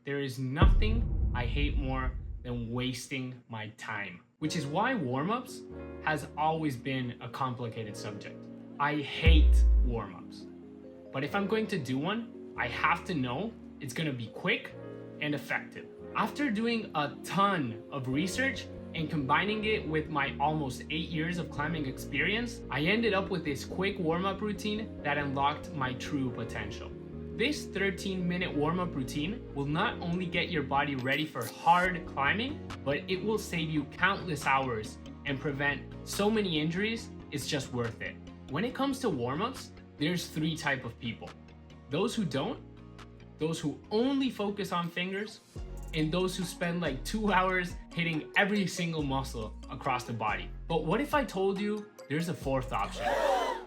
there is nothing I hate more than wasting my time, which is why warm-ups has always been a complicated subject. I hate warm-ups, but if I'm going to do one, I have to know it's going to be quick and effective. After doing a ton of research and combining it with my almost 8 years of climbing experience, I ended up with this quick warm-up routine that unlocked my true potential. This 13-minute warm-up routine will not only get your body ready for hard climbing, but it will save you countless hours and prevent so many injuries. It's just worth it. When it comes to warm-ups, there's 3 types of people. Those who don't, those who only focus on fingers, and those who spend like 2 hours hitting every single muscle across the body. But what if I told you there's a 4th option?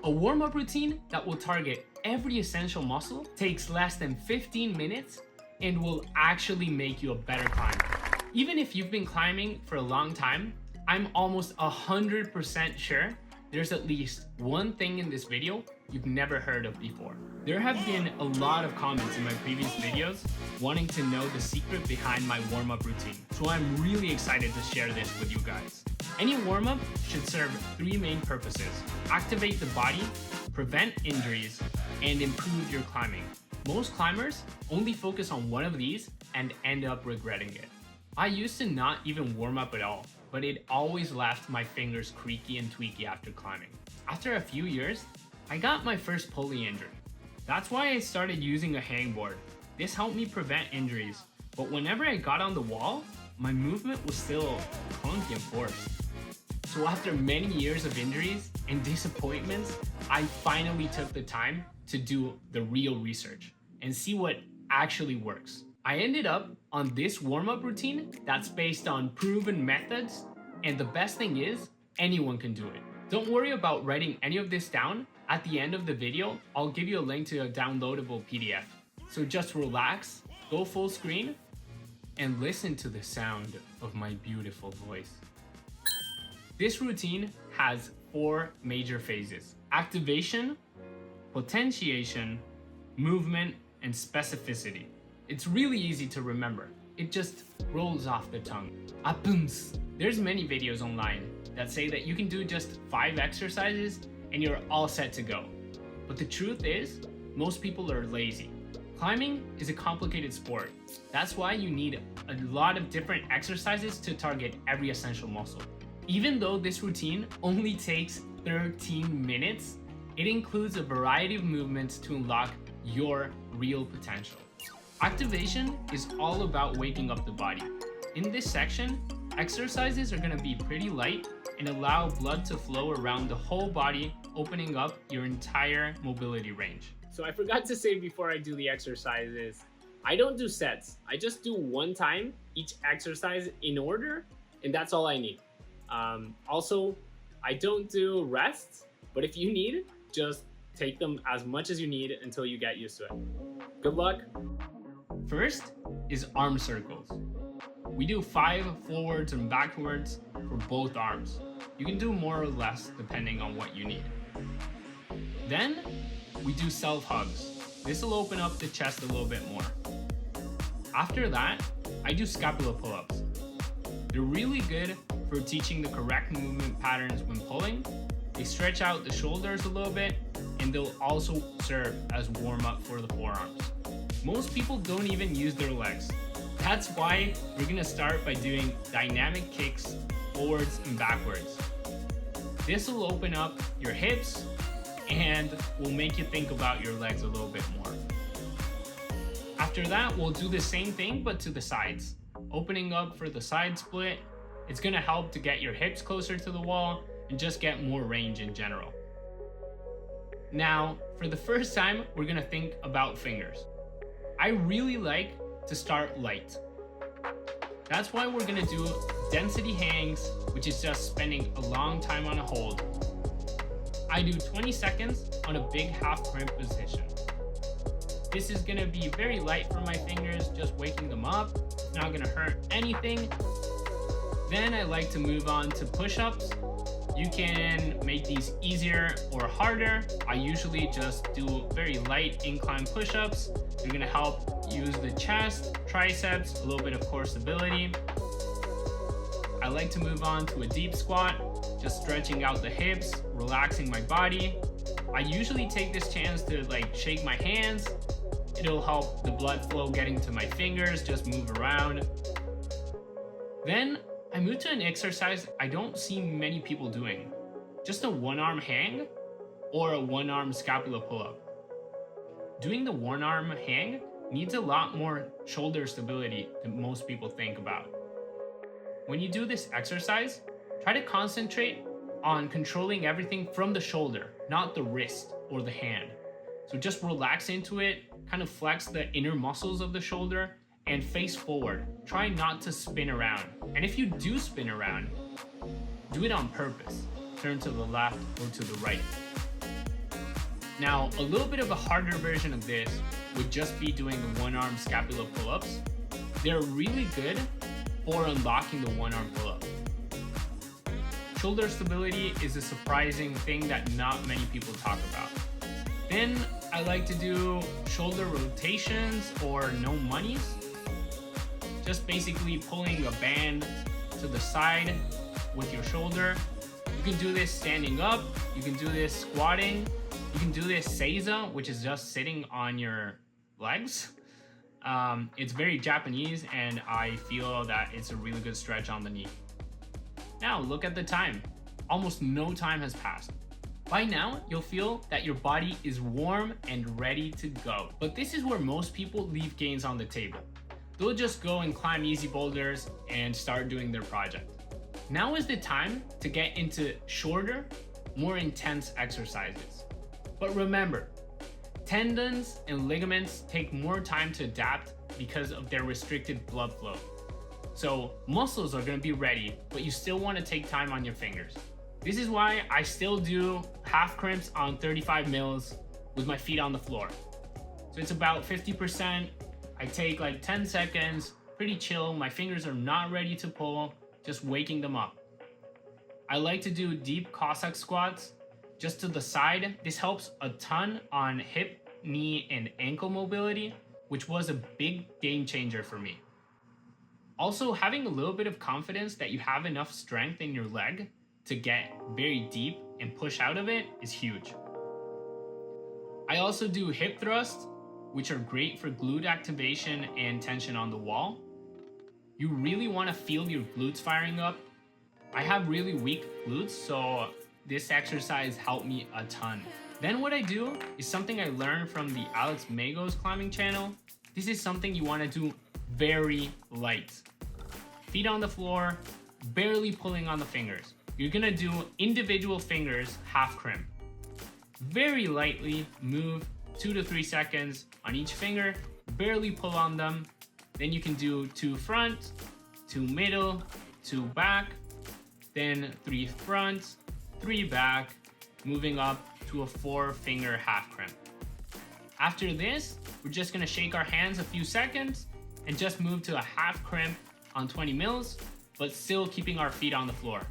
A warm-up routine that will target every essential muscle, takes less than 15 minutes, and will actually make you a better climber. Even if you've been climbing for a long time, I'm almost 100% sure there's at least one thing in this video you've never heard of before. There have been a lot of comments in my previous videos wanting to know the secret behind my warm-up routine, so I'm really excited to share this with you guys. Any warm-up should serve 3 main purposes: activate the body, prevent injuries, and improve your climbing. Most climbers only focus on one of these and end up regretting it. I used to not even warm up at all, but it always left my fingers creaky and tweaky after climbing. After a few years, I got my first pulley injury. That's why I started using a hangboard. This helped me prevent injuries, but whenever I got on the wall, my movement was still clunky and forced. So after many years of injuries and disappointments, I finally took the time to do the real research and see what actually works. I ended up on this warm-up routine that's based on proven methods, and the best thing is, anyone can do it. Don't worry about writing any of this down. At the end of the video, I'll give you a link to a downloadable PDF. So just relax, go full screen, and listen to the sound of my beautiful voice. This routine has 4 major phases: activation, potentiation, movement, and specificity. It's really easy to remember. It just rolls off the tongue. BPUMP. There's many videos online that say that you can do just 5 exercises and you're all set to go. But the truth is, most people are lazy. Climbing is a complicated sport. That's why you need a lot of different exercises to target every essential muscle. Even though this routine only takes 13 minutes, it includes a variety of movements to unlock your real potential. Activation is all about waking up the body. In this section, exercises are going to be pretty light and allow blood to flow around the whole body, opening up your entire mobility range. So I forgot to say before I do the exercises, I don't do sets. I just do 1 time each exercise in order, and that's all I need. Also, I don't do rests, but if you need, just take them as much as you need until you get used to it. Good luck. First is arm circles. We do 5 forwards and backwards for both arms. You can do more or less depending on what you need. Then we do self hugs. This will open up the chest a little bit more. After that, I do scapula pull-ups. They're really good for teaching the correct movement patterns when pulling. They stretch out the shoulders a little bit, and they'll also serve as warm-up for the forearms. Most people don't even use their legs. That's why we're gonna start by doing dynamic kicks forwards and backwards. This will open up your hips and will make you think about your legs a little bit more. After that, we'll do the same thing but to the sides. Opening up for the side split, it's gonna help to get your hips closer to the wall and just get more range in general. Now, for the first time, we're gonna think about fingers. I really like to start light. That's why we're gonna do density hangs, which is just spending a long time on a hold. I do 20 seconds on a big half crimp position. This is gonna be very light for my fingers, just waking them up, not gonna hurt anything. Then I like to move on to push-ups. You can make these easier or harder. I usually just do very light incline push-ups. They're gonna help use the chest, triceps, a little bit of core stability. I like to move on to a deep squat, just stretching out the hips, relaxing my body. I usually take this chance to like shake my hands. It'll help the blood flow getting to my fingers, just move around. Then I move to an exercise I don't see many people doing. Just a one-arm hang or a one-arm scapula pull-up. Doing the one-arm hang needs a lot more shoulder stability than most people think about. When you do this exercise, try to concentrate on controlling everything from the shoulder, not the wrist or the hand. So just relax into it, kind of flex the inner muscles of the shoulder and face forward. Try not to spin around. And if you do spin around, do it on purpose. Turn to the left or to the right. Now, a little bit of a harder version of this would just be doing the one-arm scapula pull-ups. They're really good for unlocking the one-arm pull-up. Shoulder stability is a surprising thing that not many people talk about. Then I like to do shoulder rotations or no monies. Just basically pulling a band to the side with your shoulder. You can do this standing up, you can do this squatting, you can do this seiza, which is just sitting on your legs. It's very Japanese and I feel that it's a really good stretch on the knee. Now look at the time. Almost no time has passed. By now, you'll feel that your body is warm and ready to go. But this is where most people leave gains on the table. They'll just go and climb easy boulders and start doing their project. Now is the time to get into shorter, more intense exercises. But remember, tendons and ligaments take more time to adapt because of their restricted blood flow. So muscles are going to be ready, but you still want to take time on your fingers. This is why I still do half crimps on 35 mils with my feet on the floor. So it's about 50%. I take like 10 seconds, pretty chill. My fingers are not ready to pull, just waking them up. I like to do deep Cossack squats just to the side. This helps a ton on hip, knee, and ankle mobility, which was a big game changer for me. Also, having a little bit of confidence that you have enough strength in your leg to get very deep and push out of it is huge. I also do hip thrusts, which are great for glute activation and tension on the wall. You really want to feel your glutes firing up. I have really weak glutes, so this exercise helped me a ton. Then what I do is something I learned from the Alex Mago's climbing channel. This is something you want to do very light. Feet on the floor, barely pulling on the fingers. You're gonna do individual fingers half crimp. Very lightly move 2 to 3 seconds on each finger, barely pull on them. Then you can do 2 front, 2 middle, 2 back, then 3 front, 3 back, moving up to a 4-finger half crimp. After this, we're just gonna shake our hands a few seconds and just move to a half crimp on 20 mils, but still keeping our feet on the floor.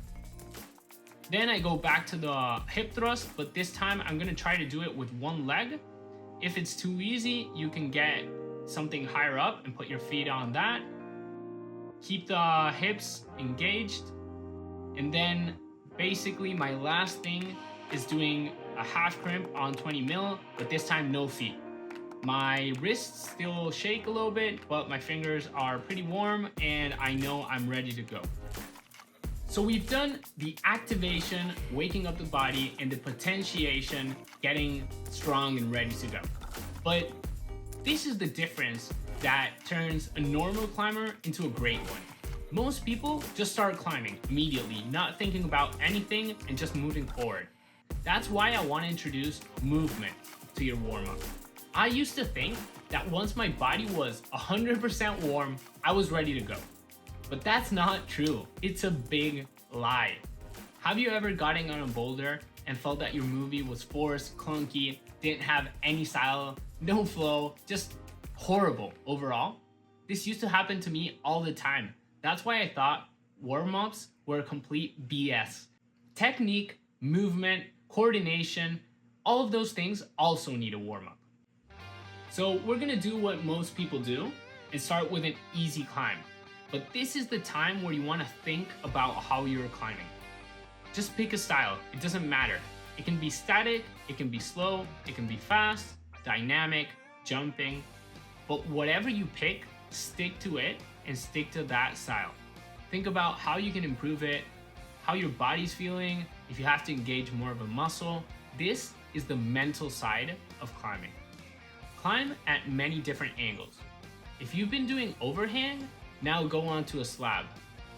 Then I go back to the hip thrust, but this time I'm gonna try to do it with one leg. If it's too easy, you can get something higher up and put your feet on that. Keep the hips engaged. And then basically my last thing is doing a half crimp on 20 mil, but this time no feet. My wrists still shake a little bit, but my fingers are pretty warm and I know I'm ready to go. So we've done the activation, waking up the body, and the potentiation, getting strong and ready to go. But this is the difference that turns a normal climber into a great one. Most people just start climbing immediately, not thinking about anything and just moving forward. That's why I want to introduce movement to your warm-up. I used to think that once my body was 100% warm, I was ready to go. But that's not true. It's a big lie. Have you ever gotten on a boulder and felt that your movie was forced, clunky, didn't have any style, no flow, just horrible overall? This used to happen to me all the time. That's why I thought warm-ups were complete BS. Technique, movement, coordination, all of those things also need a warm-up. So we're gonna do what most people do and start with an easy climb. But this is the time where you wanna think about how you're climbing. Just pick a style, it doesn't matter. It can be static, it can be slow, it can be fast, dynamic, jumping. But whatever you pick, stick to it and stick to that style. Think about how you can improve it, how your body's feeling, if you have to engage more of a muscle. This is the mental side of climbing. Climb at many different angles. If you've been doing overhang, now go on to a slab.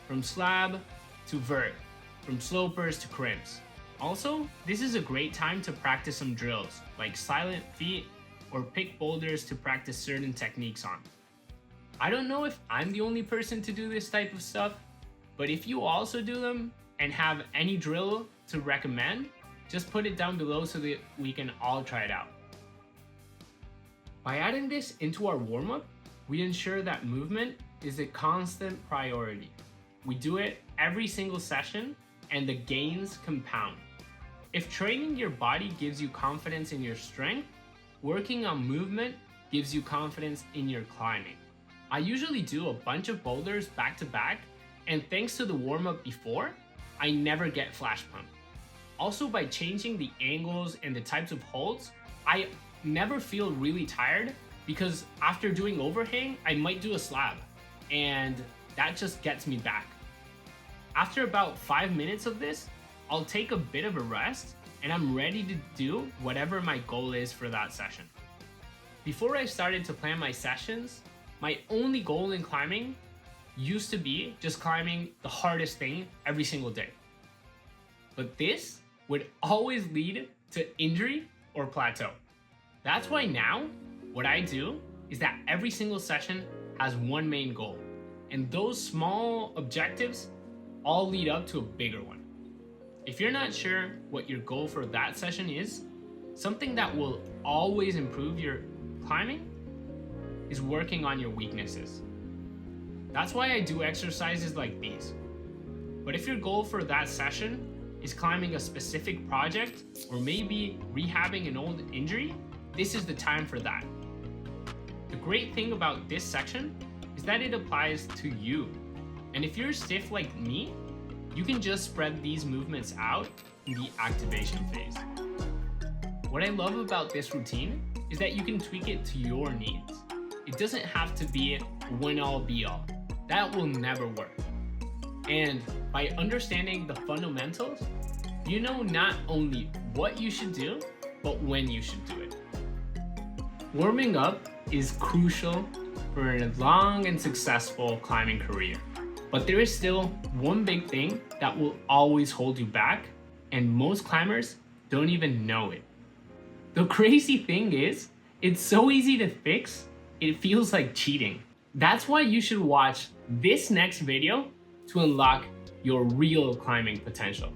From slab to vert, from slopers to crimps. Also, this is a great time to practice some drills, like silent feet, or pick boulders to practice certain techniques on. I don't know if I'm the only person to do this type of stuff, but if you also do them and have any drill to recommend, just put it down below so that we can all try it out. By adding this into our warm-up, we ensure that movement is a constant priority. We do it every single session and the gains compound. If training your body gives you confidence in your strength, working on movement gives you confidence in your climbing. I usually do a bunch of boulders back to back, and thanks to the warm-up before, I never get flash pump. Also, by changing the angles and the types of holds, I never feel really tired because after doing overhang, I might do a slab, and that just gets me back. After about 5 minutes of this, I'll take a bit of a rest and I'm ready to do whatever my goal is for that session. Before I started to plan my sessions, my only goal in climbing used to be just climbing the hardest thing every single day. But this would always lead to injury or plateau. That's why now, what I do is that every single session has one main goal, and those small objectives all lead up to a bigger one. If you're not sure what your goal for that session is, something that will always improve your climbing is working on your weaknesses. That's why I do exercises like these. But if your goal for that session is climbing a specific project or maybe rehabbing an old injury, this is the time for that. The great thing about this section is that it applies to you. And if you're stiff like me, you can just spread these movements out in the activation phase. What I love about this routine is that you can tweak it to your needs. It doesn't have to be a win-all be-all. That will never work. And by understanding the fundamentals, you know not only what you should do, but when you should do it. Warming up is crucial for a long and successful climbing career. But there is still one big thing that will always hold you back, and most climbers don't even know it. The crazy thing is, it's so easy to fix, it feels like cheating. That's why you should watch this next video to unlock your real climbing potential.